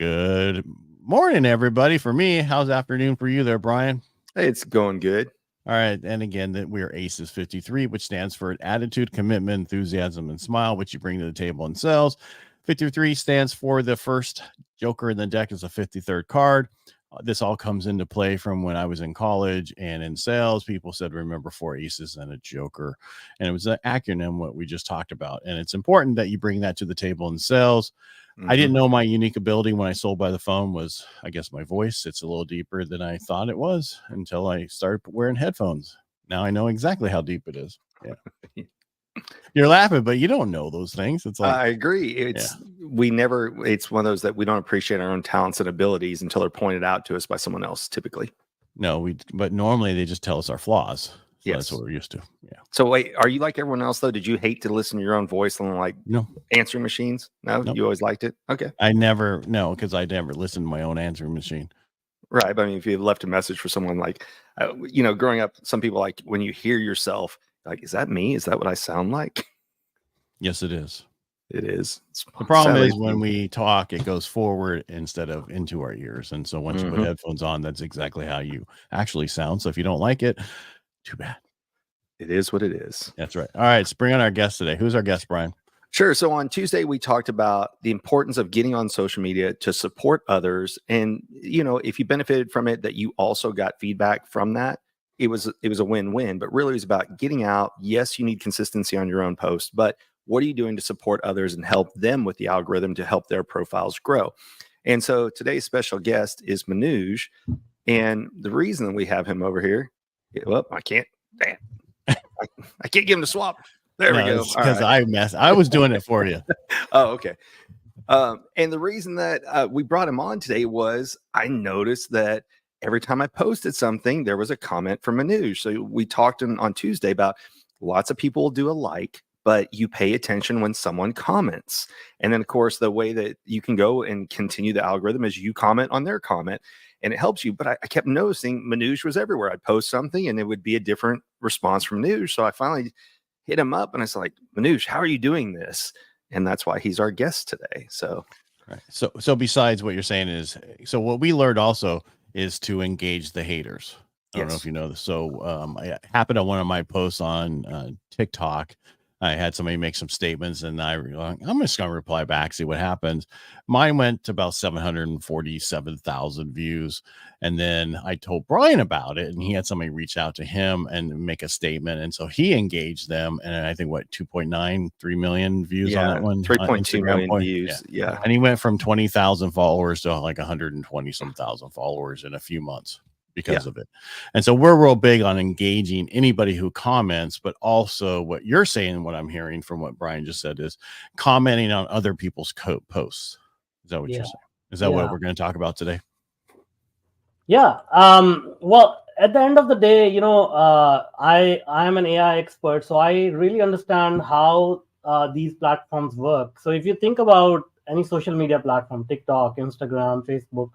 Good morning, everybody. For me, how's afternoon for you there, Brian? Hey, it's going good. All right. And again, that we are ACES53, which stands for attitude, commitment, enthusiasm, and smile, which you bring to the table in sales. 53 stands for the first joker in the deck is a 53rd card. This all comes into play from when I was in college and in sales. People said, remember 4 aces and a joker. And it was an acronym, what we just talked about. And it's important that you bring that to the table in sales. I didn't know my unique ability when I sold by the phone was, I guess, my voice. It's a little deeper than I thought it was until I started wearing headphones. Now I know exactly how deep it is. Yeah. You're laughing, but you don't know those things. It's like, I agree. It's one of those that we don't appreciate our own talents and abilities until they're pointed out to us by someone else, typically. No, but normally they just tell us our flaws. So yes. That's what we're used to. Yeah. So wait, are you like everyone else though? Did you hate to listen to your own voice on like answering machines? No, Nope. You always liked it. Okay. Because I never listened to my own answering machine. Right. But I mean, if you left a message for someone like, growing up, some people like when you hear yourself, like, is that me? Is that what I sound like? Yes, it is. It is. The problem is when we talk, it goes forward instead of into our ears. And so once you put headphones on, that's exactly how you actually sound. So if you don't like it, too bad. It is what it is. That's right. All right. Let's bring on our guest today. Who's our guest, Brian? Sure. So on Tuesday, we talked about the importance of getting on social media to support others. And, if you benefited from it, that you also got feedback from that, it was a win-win. But really, it was about getting out. Yes, you need consistency on your own post, but what are you doing to support others and help them with the algorithm to help their profiles grow? And so today's special guest is Manoj. And the reason that we have him over here, I can't get him to swap. There we go. Because I was doing it for you. Oh, okay. And the reason that we brought him on today was I noticed that every time I posted something, there was a comment from Manoj. So we talked on Tuesday about lots of people do a like, but you pay attention when someone comments. And then, of course, the way that you can go and continue the algorithm is you comment on their comment and it helps you. But I kept noticing Manoj was everywhere. I'd post something and it would be a different response from Manoj. So I finally hit him up and I was like, Manoj, how are you doing this? And that's why he's our guest today. So, right. So besides what you're saying is, so what we learned also is to engage the haters. I don't know if you know this. So it happened on one of my posts on TikTok. I had somebody make some statements and I'm just going to reply back, see what happens. Mine went to about 747,000 views. And then I told Brian about it and he had somebody reach out to him and make a statement. And so he engaged them. And I think 2.93 million views on that one. 3.2 million views. Yeah. And he went from 20,000 followers to like 120 some thousand followers in a few months because of it. And so we're real big on engaging anybody who comments, but also what you're saying and what I'm hearing from what Brian just said is commenting on other people's posts. Is that what you're saying? Is that what we're going to talk about today? Yeah. Well, at the end of the day, I am an AI expert, so I really understand how these platforms work. So if you think about any social media platform, TikTok, Instagram, Facebook,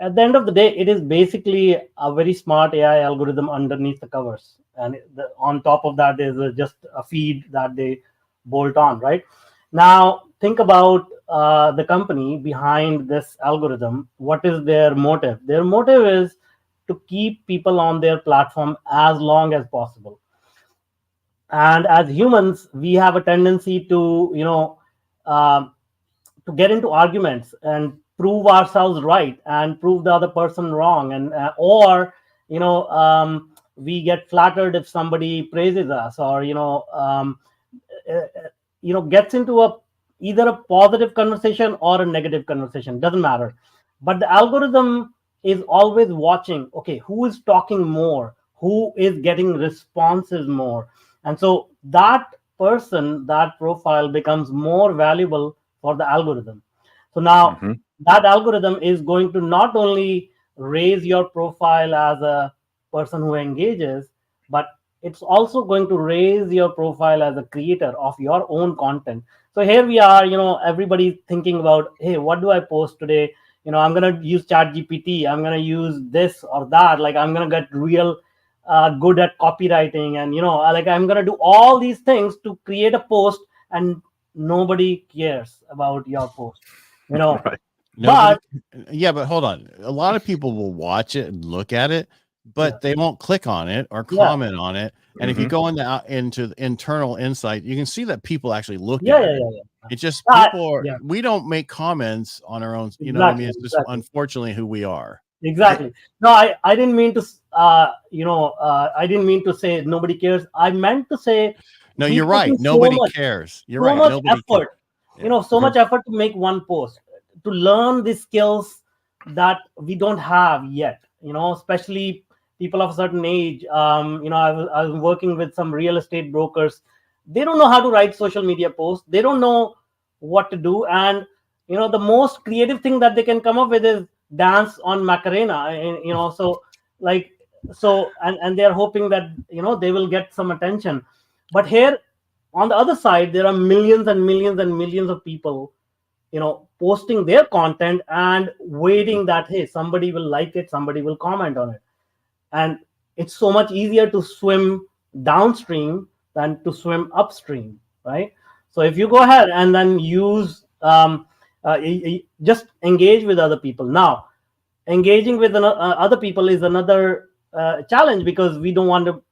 at the end of the day, it is basically a very smart AI algorithm underneath the covers. And on top of that is just a feed that they bolt on, right? Now, think about the company behind this algorithm. What is their motive? Their motive is to keep people on their platform as long as possible. And as humans, we have a tendency to, to get into arguments and prove ourselves right and prove the other person wrong, and we get flattered if somebody praises us or gets into either a positive conversation or a negative conversation, doesn't matter. But the algorithm is always watching, okay, who is talking more, who is getting responses more, and so that person, that profile becomes more valuable for the algorithm. So now that algorithm is going to not only raise your profile as a person who engages, but it's also going to raise your profile as a creator of your own content. So here we are, everybody's thinking about, hey, what do I post today? I'm going to use ChatGPT. I'm going to use this or that. Like I'm going to get real good at copywriting. And, I'm going to do all these things to create a post, and nobody cares about your post, Right. Yeah, but hold on. A lot of people will watch it and look at it, but they won't click on it or comment on it. And if you go into the internal insight, you can see that people actually look at it. It's just people are, we don't make comments on our own. You know what I mean? It's just unfortunately who we are. Exactly. No, I didn't mean to, I didn't mean to say nobody cares. I meant to say, no, you're right. Nobody cares. You're right. So much effort, so much effort to make one post, to learn the skills that we don't have yet, especially people of a certain age. I was working with some real estate brokers. They don't know how to write social media posts. They don't know what to do. And, the most creative thing that they can come up with is dance on Macarena, and they're hoping that, they will get some attention. But here on the other side, there are millions and millions and millions of people, posting their content and waiting that, hey, somebody will like it, somebody will comment on it. And it's so much easier to swim downstream than to swim upstream, right? So if you go ahead and then use, just engage with other people. Now, engaging with other people is another challenge, because we don't want to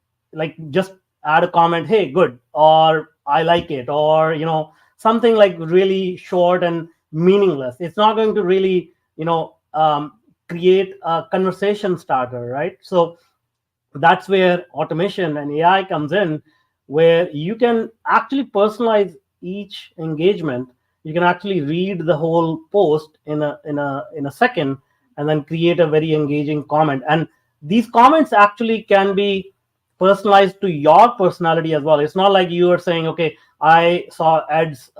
just add a comment, hey, good, or I like it, or something like really short and meaningless. It's not going to really create a conversation starter, right? So that's where automation and AI comes in, where you can actually personalize each engagement. You can actually read the whole post in a second, and then create a very engaging comment. And these comments actually can be personalized to your personality as well. It's not like you are saying, okay, I saw Ed's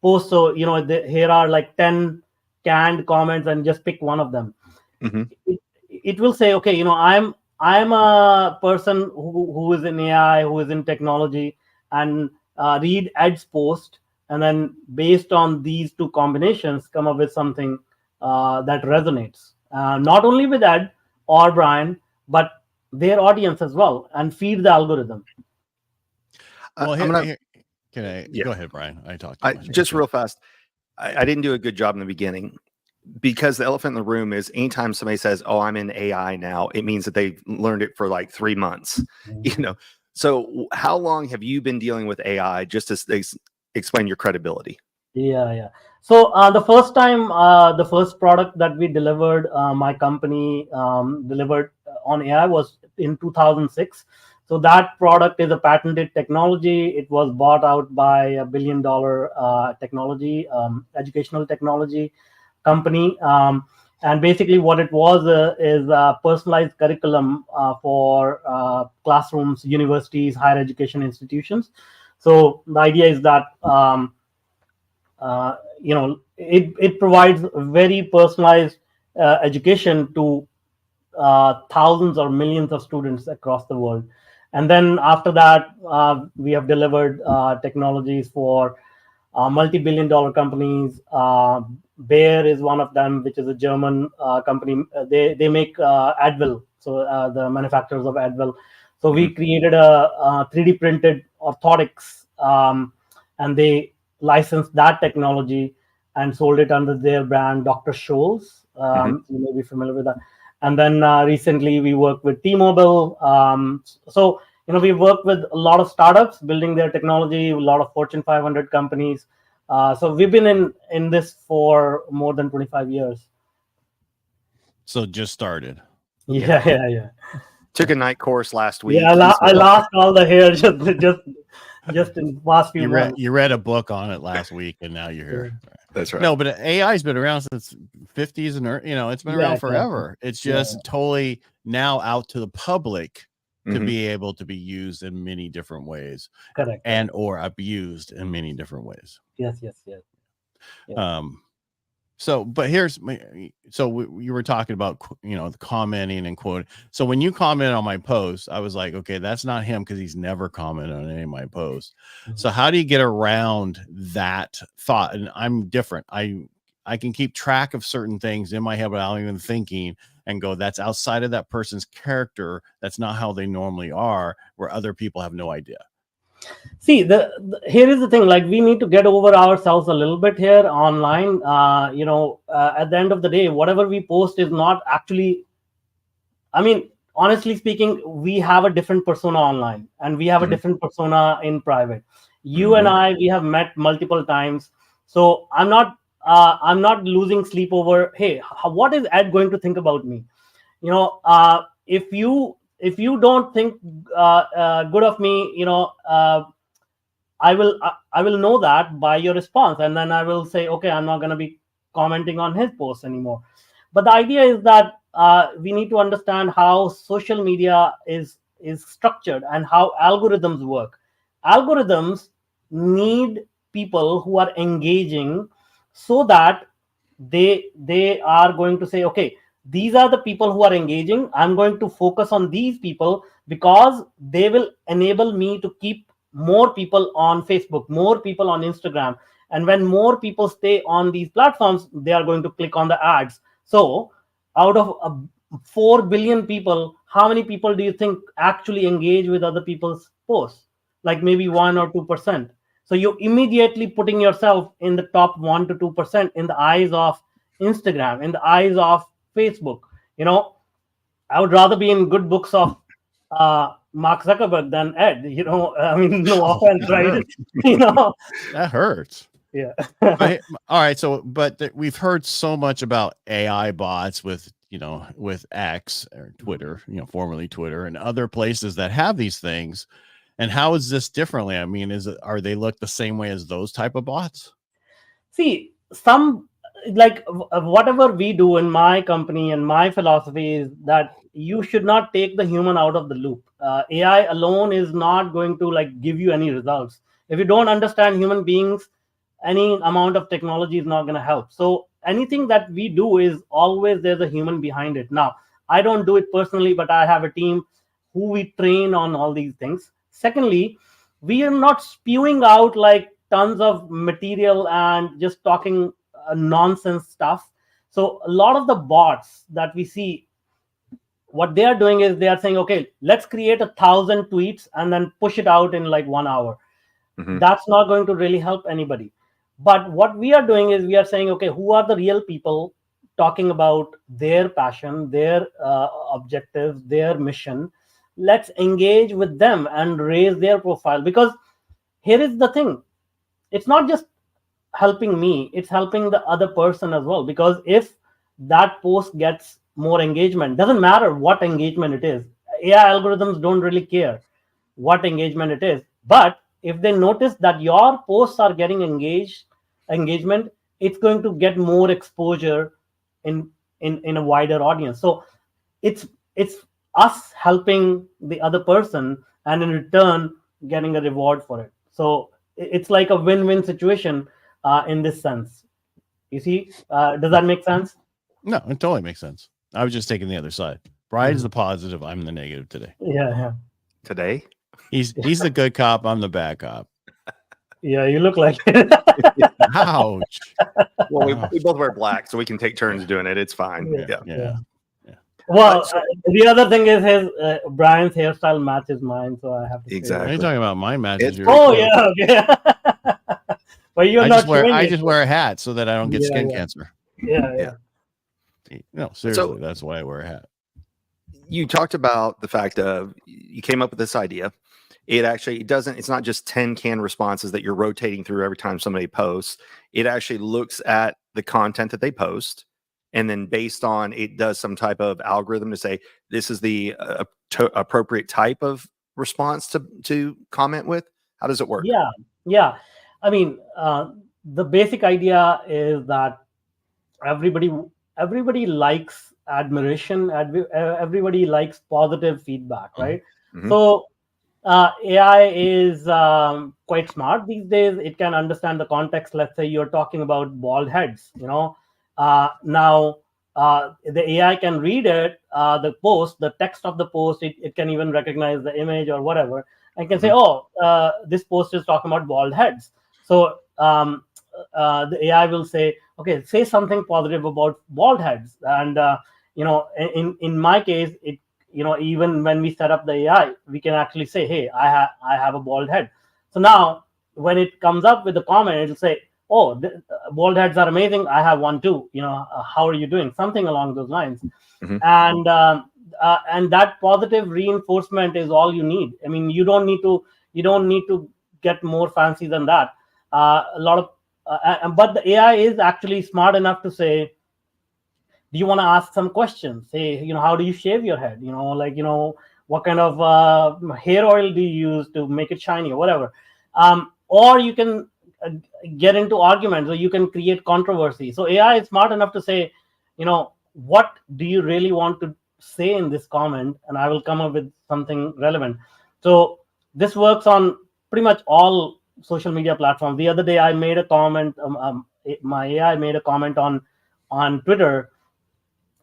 post, so here are like 10 canned comments, and just pick one of them. It will say, okay, I'm a person who is in AI, who is in technology, and read Ed's post, and then based on these two combinations, come up with something that resonates, not only with Ed or Brian, but their audience as well, and feed the algorithm. Well, go ahead, Brian. I talked just real fast. I didn't do a good job in the beginning, because the elephant in the room is anytime somebody says, oh, I'm in AI now, it means that they've learned it for like 3 months. So how long have you been dealing with AI, just to explain your credibility? Yeah. So the first time, the first product that we delivered, my company delivered on AI, was in 2006. So that product is a patented technology. It was bought out by $1 billion technology, educational technology company. And basically what it was is a personalized curriculum for classrooms, universities, higher education institutions. So the idea is that it provides very personalized education to thousands or millions of students across the world. And then after that, we have delivered technologies for multi-billion-dollar companies. Bayer is one of them, which is a German company. They make Advil, so the manufacturers of Advil. So we created a 3D printed orthotics, and they licensed that technology and sold it under their brand, Dr. Scholl's. You may be familiar with that. And then recently we worked with T-Mobile. So we worked with a lot of startups building their technology, a lot of Fortune 500 companies. So we've been in this for more than 25 years. So just started. Yeah. Took a night course last week. Yeah, I lost all the hair just in the last few months. You read a book on it last week, and now you're here. Yeah. That's right. No, but AI's been around since 50s, and it's been around forever. It's just totally now out to the public to be able to be used in many different ways. Correct. And or abused in many different ways. Yes. Yeah. So, but you were talking about, the commenting and quoting. So when you comment on my post, I was like, okay, that's not him, because he's never commented on any of my posts. So how do you get around that thought? And I'm different. I can keep track of certain things in my head without even thinking, and go, that's outside of that person's character. That's not how they normally are, where other people have no idea. See, here is the thing. Like, we need to get over ourselves a little bit here online. At the end of the day, whatever we post is not actually. I mean, honestly speaking, we have a different persona online, and we have a Mhm. different persona in private. You and Mhm. I, we have met multiple times, so I'm not losing sleep over. Hey, what is Ed going to think about me? If you don't think good of me, I will know that by your response, and then I will say, okay, I'm not going to be commenting on his posts anymore. But the idea is that we need to understand how social media is structured and how algorithms work. Algorithms need people who are engaging, so that they are going to say, okay, these are the people who are engaging. I'm going to focus on these people because they will enable me to keep more people on Facebook, more people on Instagram. And when more people stay on these platforms, they are going to click on the ads. So out of 4 billion people, how many people do you think actually engage with other people's posts? Like maybe 1 or 2%. So you're immediately putting yourself in the top 1 to 2% in the eyes of Instagram, in the eyes of Facebook. I would rather be in good books of Mark Zuckerberg than Ed. I mean, no Oh, offense, that right? hurts. you know, That hurts. yeah. All right. So, but we've heard so much about AI bots with, with X or Twitter, formerly Twitter, and other places that have these things. And how is this differently? I mean, are they look the same way as those type of bots? See, some, like, whatever we do in my company and my philosophy is that you should not take the human out of the loop. AI alone is not going to like give you any results. If you don't understand human beings, any amount of technology is not going to help. So anything that we do is always there's a human behind it. Now, I don't do it personally, but I have a team who we train on all these things. Secondly, we are not spewing out like tons of material and just talking nonsense stuff. So a lot of the bots that we see, what they are doing is they are saying, okay, let's create 1,000 tweets and then push it out in like 1 hour. Mhm. That's not going to really help anybody. But what we are doing is we are saying, okay, who are the real people talking about their passion, their objectives, their mission? Let's engage with them and raise their profile. Because here is the thing, it's not just helping me, it's helping the other person as well. Because if that post gets more engagement, doesn't matter what engagement it is, AI algorithms don't really care what engagement it is. But if they notice that your posts are getting engagement, it's going to get more exposure in in a wider audience. So it's us helping the other person, and in return getting a reward for it. So it's like a win-win situation in this sense. You see, does that make sense? No, it totally makes sense. I was just taking the other side. Brian's the positive. I'm the negative today. Yeah. Today. He's the good cop. I'm the bad cop. Yeah, you look like it. Ouch. Well, Ouch. we both wear black, so we can take turns doing it. It's fine. Yeah. Yeah. Well, So- the other thing is his Brian's hairstyle matches mine, so I have to say What are Exactly. you talking about? My matches It's yours. Oh too. yeah, okay. But you're not showing I it. just wear a hat so that I don't get Yeah, skin yeah. cancer. Yeah. No, seriously, that's why I wear a hat. You talked about the fact of you came up with this idea. It's not just 10 canned responses that you're rotating through every time somebody posts. It actually looks at the content that they post, and then based on it does some type of algorithm to say this is the appropriate type of response to comment with. How does it work? Yeah. I mean, the basic idea is that everybody likes admiration. Everybody likes positive feedback, right? Mhm. So AI is quite smart these days. It can understand the context. Let's say you're talking about bald heads. Now the AI can read it, the post, the text of the post. It can even recognize the image or whatever, and can say, "Oh, this post is talking about bald heads." So the AI will say, "Okay, say something positive about bald heads." And in my case, it even when we set up the AI, we can actually say, "Hey, I have a bald head." So now when it comes up with the comment, it'll say, oh, bald heads are amazing, I have one too, how are you doing, something along those lines. Mhm. And that positive reinforcement is all you need. I mean, you don't need to get more fancy than that. A lot of but the AI is actually smart enough to say, do you want to ask some questions? Say, how do you shave your head? What kind of hair oil do you use to make it shiny or whatever? Or you can get into arguments, or you can create controversy. So AI is smart enough to say, what do you really want to say in this comment? And I will come up with something relevant. So this works on pretty much all social media platforms. The other day, I made a comment. My AI made a comment on Twitter.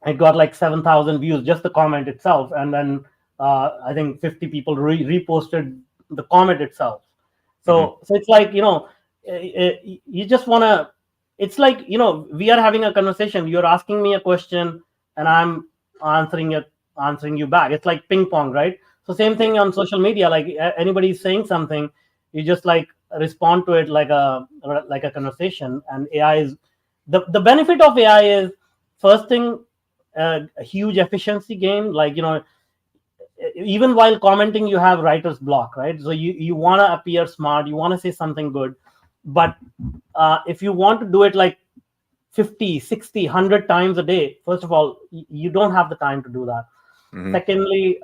It got like 7,000 views, just the comment itself, and then I think 50 people reposted the comment itself. So it's like, you just want to, it's like, we are having a conversation, you're asking me a question and I'm answering you back. It's like ping pong, right? So same thing on social media, like anybody's saying something, you just like respond to it like a conversation. And AI is the benefit of AI is, first thing, a huge efficiency gain. Like, even while commenting, you have writer's block, right? So you want to appear smart, you want to say something good, but if you want to do it like 50, 60, 100 times a day, first of all, you don't have the time to do that. Secondly,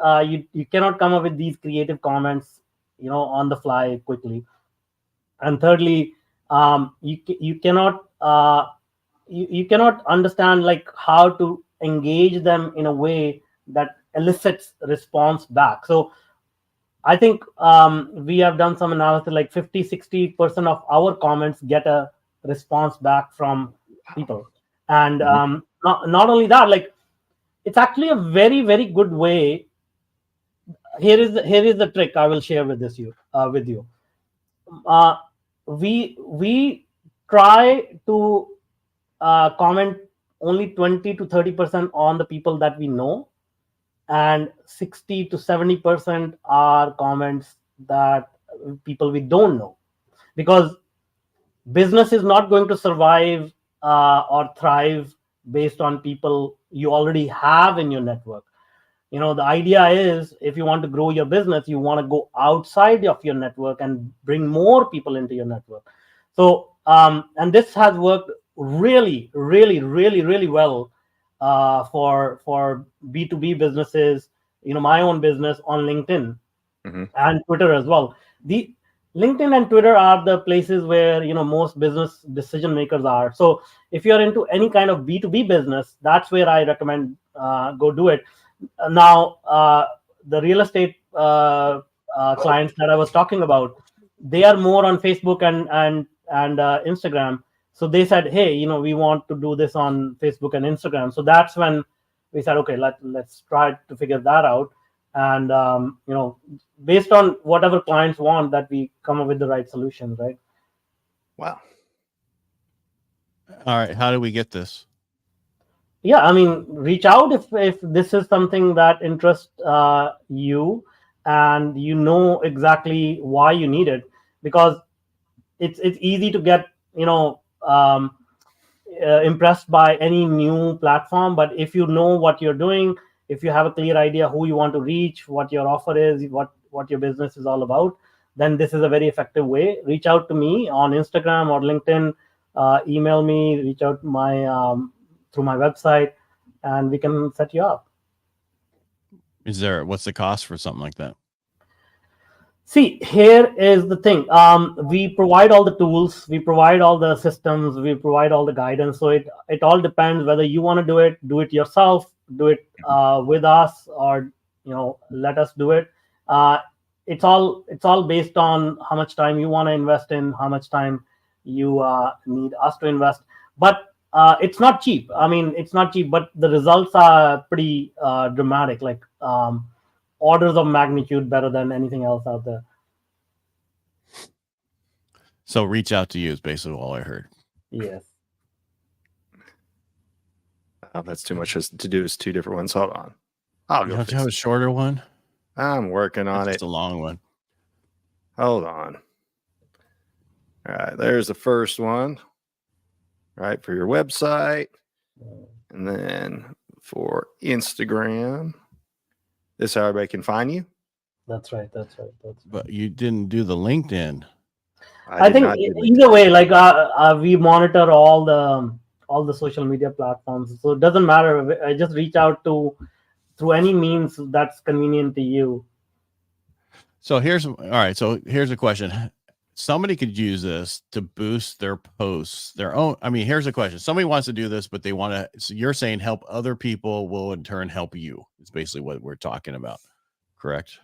you cannot come up with these creative comments, on the fly quickly. And thirdly, you cannot you cannot understand like how to engage them in a way that elicits response back. So I think we have done some analysis, like 50-60% of our comments get a response back from people. And not only that, like, it's actually a very, very good way. Here is the trick I will share with you. We try to comment only 20 to 30% on the people that we know, and 60 to 70% are comments that people we don't know, because business is not going to survive or thrive based on people you already have in your network. The idea is, if you want to grow your business, you want to go outside of your network and bring more people into your network. So and this has worked really, really, really, really well for B2B businesses. My own business on LinkedIn and Twitter as well. The LinkedIn and Twitter are the places where most business decision makers are. So if you're into any kind of B2B business, that's where I recommend go do it. Now the real estate clients that I was talking about, they are more on Facebook and Instagram. So they said, hey, we want to do this on Facebook and Instagram. So that's when we said, okay, let's try to figure that out. And based on whatever clients want, that we come up with the right solutions, right? Wow. All right, how do we get this? Yeah, I mean, reach out if this is something that interests you, and exactly why you need it, because it's easy to get impressed by any new platform. But if you know what you're doing, if you have a clear idea who you want to reach, what your offer is, what your business is all about, then this is a very effective way. Reach out to me on Instagram or LinkedIn, email me, reach out through my website, and we can set you up. What's the cost for something like that? See, here is the thing. We provide all the tools, we provide all the systems, we provide all the guidance. So it all depends whether you want to do it yourself, do it with us, or let us do it. It's all based on how much time you want to invest in, how much time you need us to invest. But it's not cheap. I mean, it's not cheap, but the results are pretty dramatic, like orders of magnitude better than anything else out there. So reach out to you is basically all I heard. Yes. Oh, that's too much to do. Is two different ones. Hold on. I'll go. Don't you have a shorter one? I'm working on it. It's a long one. Hold on. All right, there's the first one. Right, for your website. And then for Instagram. This is how everybody can find you. That's right. But you didn't do the LinkedIn. I think either way, like we monitor all the social media platforms, so it doesn't matter. I just reach out through any means that's convenient to you. So here's a question. Somebody could use this to boost their posts, their own. I mean, here's a question. Somebody wants to do this, but they want to, so you're saying help other people will in turn help you. It's basically what we're talking about. Correct?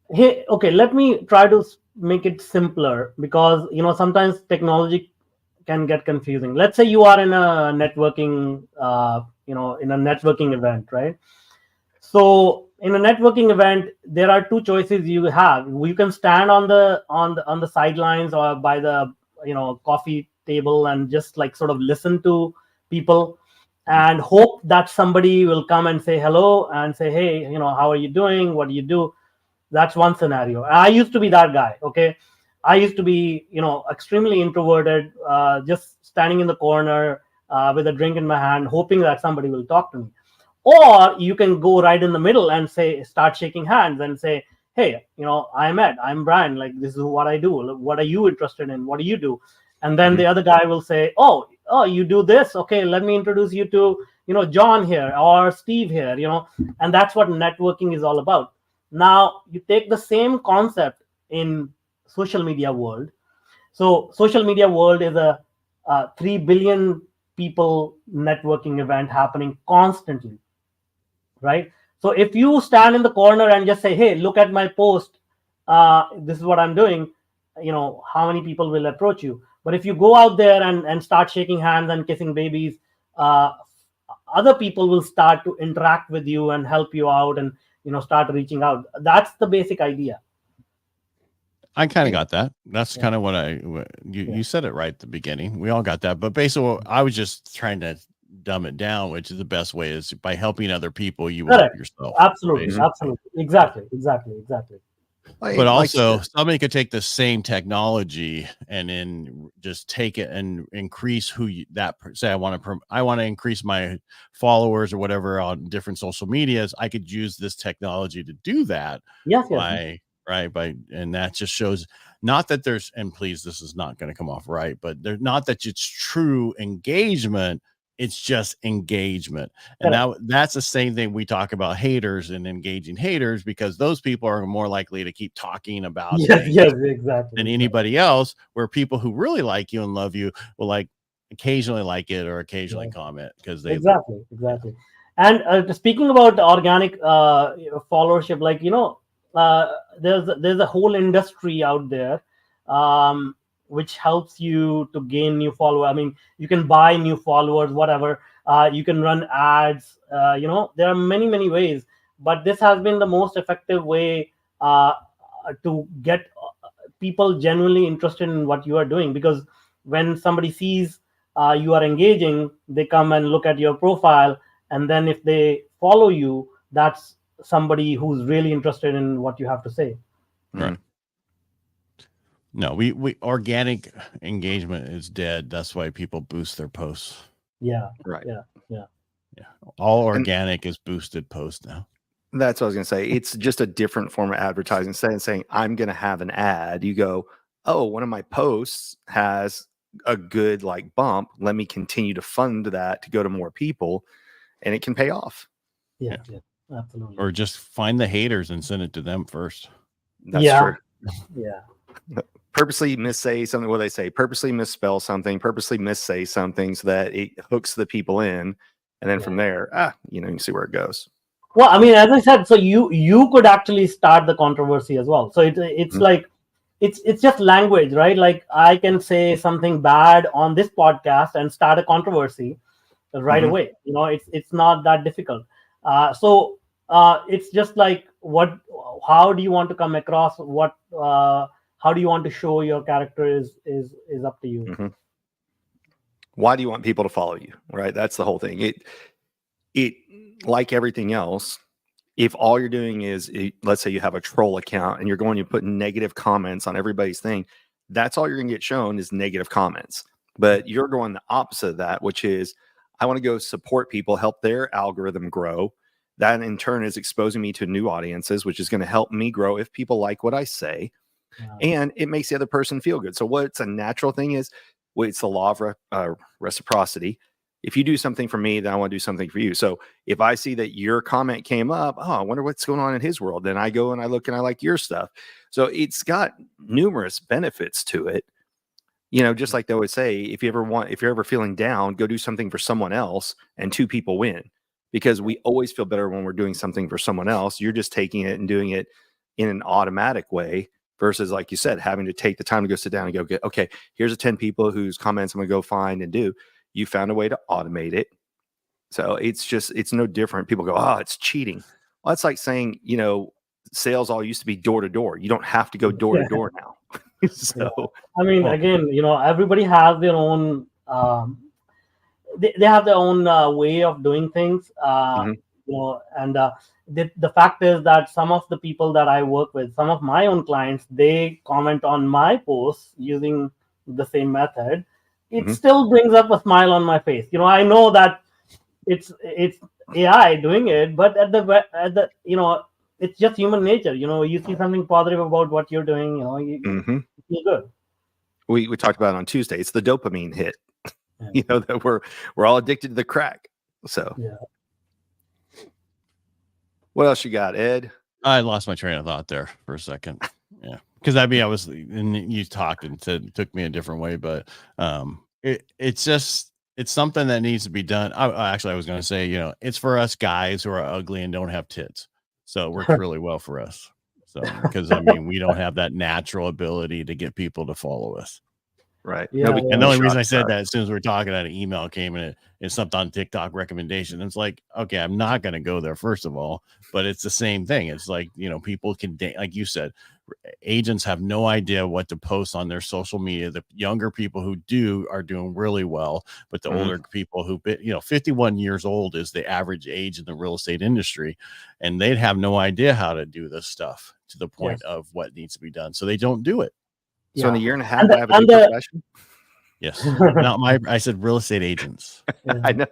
Hey, okay, let me try to make it simpler, because sometimes technology can get confusing. Let's say you are in a networking event, right? So in a networking event, there are two choices you have. You can stand on the sidelines or by the coffee table and just like sort of listen to people and hope that somebody will come and say hello and say, hey, how are you doing? What do you do? That's one scenario. I used to be that guy. Okay, I used to be extremely introverted, just standing in the corner with a drink in my hand, hoping that somebody will talk to me. Or you can go right in the middle and start shaking hands and say, hey, I'm Ed, I'm Brian, like this is what I do. What are you interested in? What do you do? And then the other guy will say, oh, you do this? Okay, let me introduce you to John here or Steve here, and that's what networking is all about. Now you take the same concept in social media world. So social media world is a 3 billion people networking event happening constantly, right? So if you stand in the corner and just say, hey, look at my post, this is what I'm doing, how many people will approach you? But if you go out there and start shaking hands and kissing babies, other people will start to interact with you and help you out and start reaching out. That's the basic idea. I kind of got that. That's kind of what you said it right at the beginning. We all got that. But basically, I was just trying to dumb it down, which is the best way is by helping other people, you will help yourself. Absolutely. Exactly. But also, somebody could take the same technology and then just take it and increase say I want to increase my followers or whatever on different social medias. I could use this technology to do that. Yes. And that just shows not that there's, and please, this is not going to come off right, but there's not that it's true engagement. It's just engagement. And that's the same thing we talk about haters and engaging haters, because those people are more likely to keep talking about exactly than anybody else, where people who really like you and love you will occasionally like it or occasionally comment because they exactly. And speaking about organic followership, like there's a whole industry out there which helps you to gain new followers. I mean, you can buy new followers, whatever. You can run ads. There are many ways, but this has been the most effective way to get people genuinely interested in what you are doing. Because when somebody sees you are engaging, they come and look at your profile, and then if they follow you, that's somebody who's really interested in what you have to say. Right. No, we organic engagement is dead. That's why people boost their posts. Yeah. Right. Yeah. All organic is boosted post now. That's what I was going to say. It's just a different form of advertising. Instead of saying, I'm going to have an ad, you go, oh, one of my posts has a good bump. Let me continue to fund that to go to more people, and it can pay off. Yeah, absolutely. Or just find the haters and send it to them first. That's true. Yeah. Purposely missay something. What they say, purposely misspell something, purposely missay something, so that it hooks the people in, and then from there, you can see where it goes. Well, I mean, as I said, so you could actually start the controversy as well. So it's like it's just language, right? Like I can say something bad on this podcast and start a controversy right away. It's not that difficult. So it's just like how do you want to come across? How do you want to show your character is up to you. Mm-hmm. Why do you want people to follow you? Right. That's the whole thing. It like everything else, if all you're doing is, let's say you have a troll account and you're going to put negative comments on everybody's thing, that's all you're going to get shown is negative comments. But you're going the opposite of that, which is I want to go support people, help their algorithm grow. That in turn is exposing me to new audiences, which is going to help me grow if people like what I say. And it makes the other person feel good. So what's a natural thing is, well, it's the law of reciprocity. If you do something for me, then I want to do something for you. So if I see that your comment came up, oh, I wonder what's going on in his world, then I go and I look and I like your stuff. So it's got numerous benefits to it. You know, just like they always say, if you're ever feeling down, go do something for someone else and two people win, because we always feel better when we're doing something for someone else. You're just taking it and doing it in an automatic way versus, like you said, having to take the time to go sit down and go get, okay, here's the 10 people whose comments I'm going to go find and do. You found a way to automate it. So it's no different. People go, oh, it's cheating. Well, that's like saying, you know, sales all used to be door to door. You don't have to go door to door now. So, I mean, again, you know, everybody has their own, they have their own way of doing things, you know, and the fact is that some of the people that I work with, some of my own clients, they comment on my posts using the same method. It still brings up a smile on my face. You know, I know that it's AI doing it, but at the you know, it's just human nature. You know, you see something positive about what you're doing, you know, you feel good. We talked about it on Tuesday. It's the dopamine hit. You know, that we're all addicted to the crack. So what else you got, Ed? I lost my train of thought there for a second. Yeah. Because I mean, and you talked and said it took me a different way, but it's something that needs to be done. I was going to say, you know, it's for us guys who are ugly and don't have tits. So it works really well for us. So, because I mean, we don't have that natural ability to get people to follow us. Right. Yeah, And the only reason I said that, as soon as we were talking, an email came and it's something on TikTok recommendation. It's like, okay, I'm not going to go there, first of all, but it's the same thing. It's like, you know, people can, like you said, agents have no idea what to post on their social media. The younger people who do are doing really well, but the older people who, you know, 51 years old is the average age in the real estate industry, and they'd have no idea how to do this stuff to the point of what needs to be done. So they don't do it. So in a year and a half, I have a new profession. Yes, not my. I said real estate agents. I know.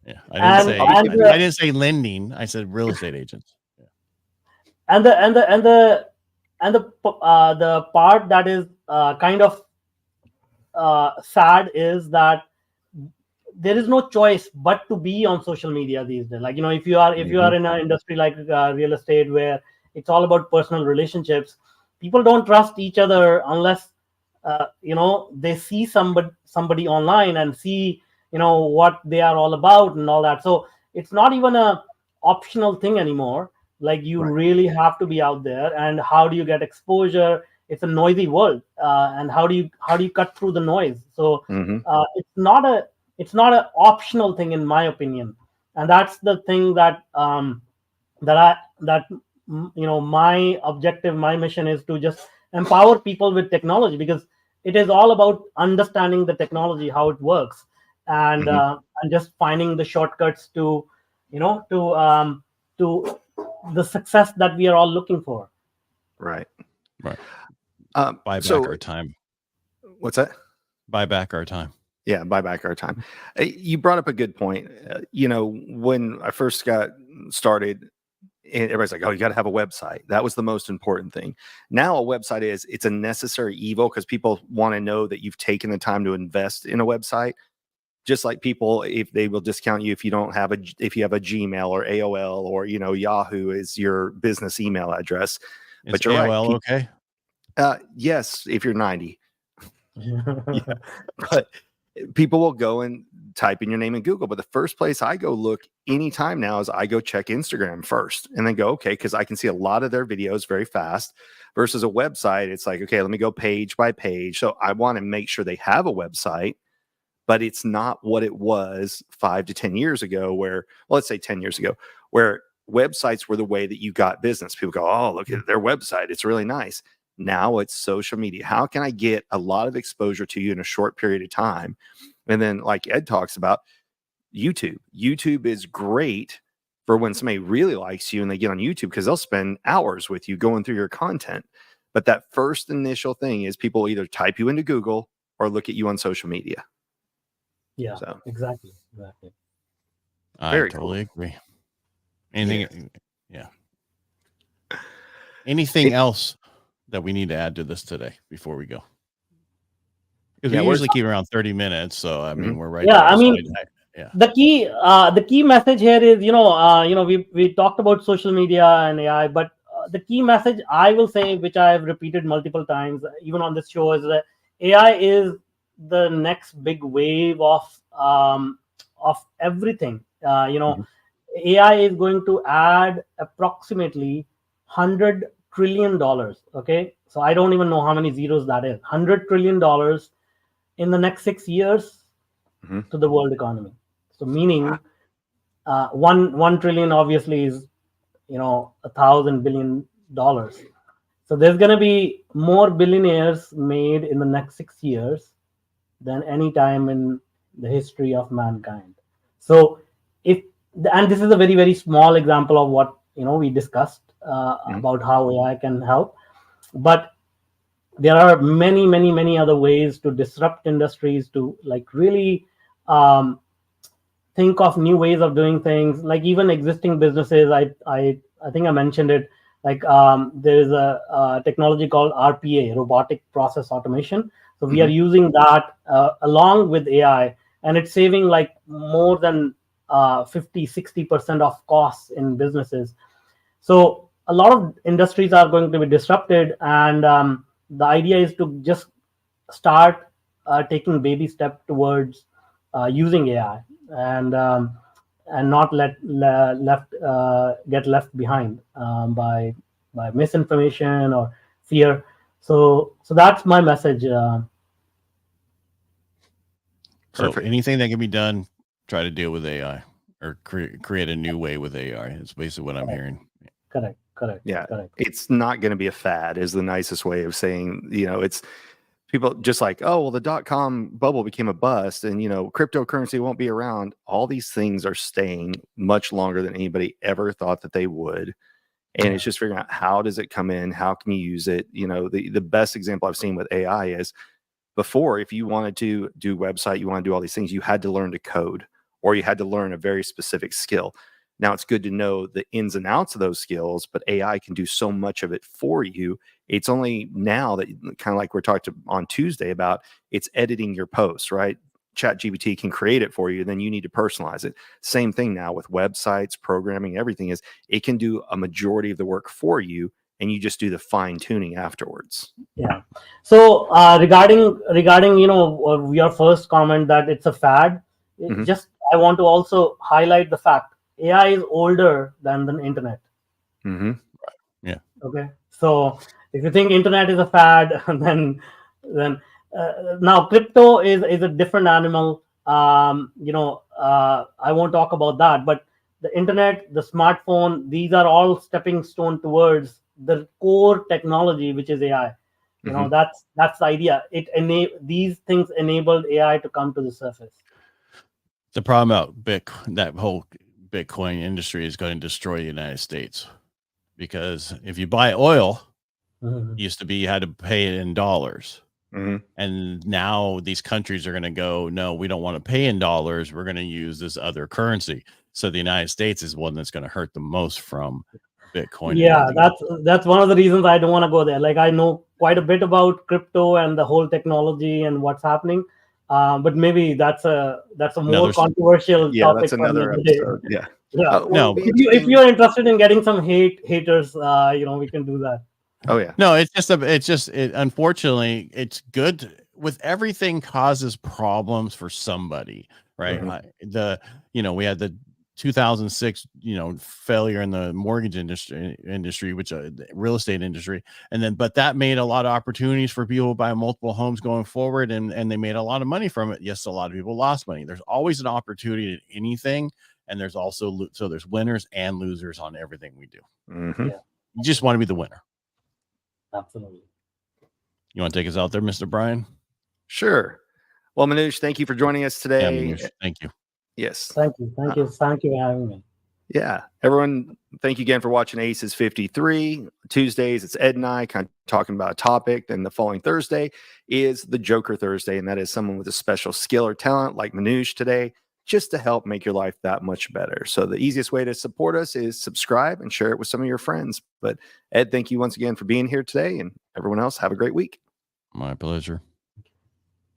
Yeah, I didn't say lending. I said real estate agents. Yeah. And the part that is kind of sad is that there is no choice but to be on social media these days. Like, you know, if you are in an industry like real estate where it's all about personal relationships, people don't trust each other unless you know, they see somebody online and see, you know, what they are all about and all that. So it's not even a optional thing anymore. Like, you really have to be out there. And how do you get exposure? It's a noisy world, and how do you cut through the noise? So it's not an optional thing, in my opinion. And that's the thing that you know, my objective, my mission is to just empower people with technology, because it is all about understanding the technology, how it works, and just finding the shortcuts to, you know, to the success that we are all looking for. Right. Buy back our time. What's that? Buy back our time. Yeah, buy back our time. You brought up a good point. You know, when I first got started, and everybody's like, oh, you got to have a website. That was the most important thing. Now a website it's a necessary evil, because people want to know that you've taken the time to invest in a website. Just like people, if they will discount you if you have a Gmail or AOL or, you know, Yahoo is your business email address. But you're AOL right. Okay. Yes, if you're 90. Yeah. But people will go and type in your name in Google. But the first place I go look anytime now is I go check Instagram first, and then go, okay, because I can see a lot of their videos very fast, versus a website. It's like, okay, let me go page by page. So I want to make sure they have a website, but it's not what it was 5 to 10 years ago, where, well, let's say 10 years ago, where websites were the way that you got business. People go, oh, look at their website, it's really nice. Now it's social media. How can I get a lot of exposure to you in a short period of time? And then, like Ed talks about, YouTube. YouTube is great for when somebody really likes you and they get on YouTube, because they'll spend hours with you going through your content. But that first initial thing is people either type you into Google or look at you on social media. Yeah, So exactly. I Very totally cool. agree. Anything? Yeah. Anything else that we need to add to this today before we go? Because we usually keep around 30 minutes. So, I mean, we're right Yeah, there. I mean, yeah. the key message here is, we talked about social media and AI, but the key message I will say, which I have repeated multiple times, even on this show, is that AI is the next big wave of everything. AI is going to add approximately $100 trillion. Okay, so I don't even know how many zeros that is. $100 trillion in the next 6 years to the world economy. So meaning, one trillion obviously is $1,000 billion. So there's going to be more billionaires made in the next 6 years than any time in the history of mankind. So and this is a very, very small example of what we discussed about how AI can help, but there are many, many, many other ways to disrupt industries, to like really think of new ways of doing things. Like even existing businesses, I think I mentioned it. Like there is a technology called RPA, robotic process automation. So we are using that along with AI, and it's saving like more than 50-60% of costs in businesses. So a lot of industries are going to be disrupted, and the idea is to just start taking baby step towards using AI, and not get left behind by misinformation or fear. So that's my message. So anything that can be done, try to deal with AI or create a new way with AI. It's basically what I'm hearing. Correct. Yeah, correct. It's not going to be a fad is the nicest way of saying, it's people just like, oh, well, the .com bubble became a bust and, cryptocurrency won't be around. All these things are staying much longer than anybody ever thought that they would. And it's just figuring out, how does it come in? How can you use it? The best example I've seen with AI is, before, if you wanted to do website, you want to do all these things, you had to learn to code, or you had to learn a very specific skill. Now it's good to know the ins and outs of those skills, but AI can do so much of it for you. It's only now that, kind of like we're talking on Tuesday about, it's editing your posts, right? ChatGPT can create it for you, then you need to personalize it. Same thing now with websites, programming, everything is, it can do a majority of the work for you, and you just do the fine tuning afterwards. Yeah. So regarding your first comment that it's a fad, just I want to also highlight the fact AI is older than the internet. Yeah. Okay. So if you think internet is a fad, then now crypto is a different animal. I won't talk about that, but the internet, the smartphone, these are all stepping stone towards the core technology, which is AI. That's the idea. These things enabled AI to come to the surface. The problem about that whole Bitcoin industry is going to destroy the United States, because if you buy oil, used to be you had to pay it in dollars. And now these countries are going to go, no, we don't want to pay in dollars. We're going to use this other currency. So the United States is one that's going to hurt the most from Bitcoin. Yeah, that's one of the reasons I don't want to go there. Like, I know quite a bit about crypto and the whole technology and what's happening, but maybe that's a more controversial topic. That's another episode. Yeah. No, if you're interested in getting some haters, we can do that. Oh yeah. No, unfortunately, it's good with everything causes problems for somebody, right? We had the 2006, failure in the mortgage industry, which the real estate industry. But that made a lot of opportunities for people to buy multiple homes going forward. And they made a lot of money from it. Yes, a lot of people lost money. There's always an opportunity in anything. And there's also, so there's winners and losers on everything we do. Yeah. You just want to be the winner. Absolutely. You want to take us out there, Mr. Brian? Sure. Well, Manoj, thank you for joining us today. Yeah, Manoj, thank you. Yes. Thank you. Thank you for having me. Yeah. Everyone, thank you again for watching ACES 53. Tuesdays, it's Ed and I kind of talking about a topic. Then the following Thursday is the Joker Thursday. And that is someone with a special skill or talent like Manoj today, just to help make your life that much better. So the easiest way to support us is subscribe and share it with some of your friends. But Ed, thank you once again for being here today. And everyone else, have a great week. My pleasure.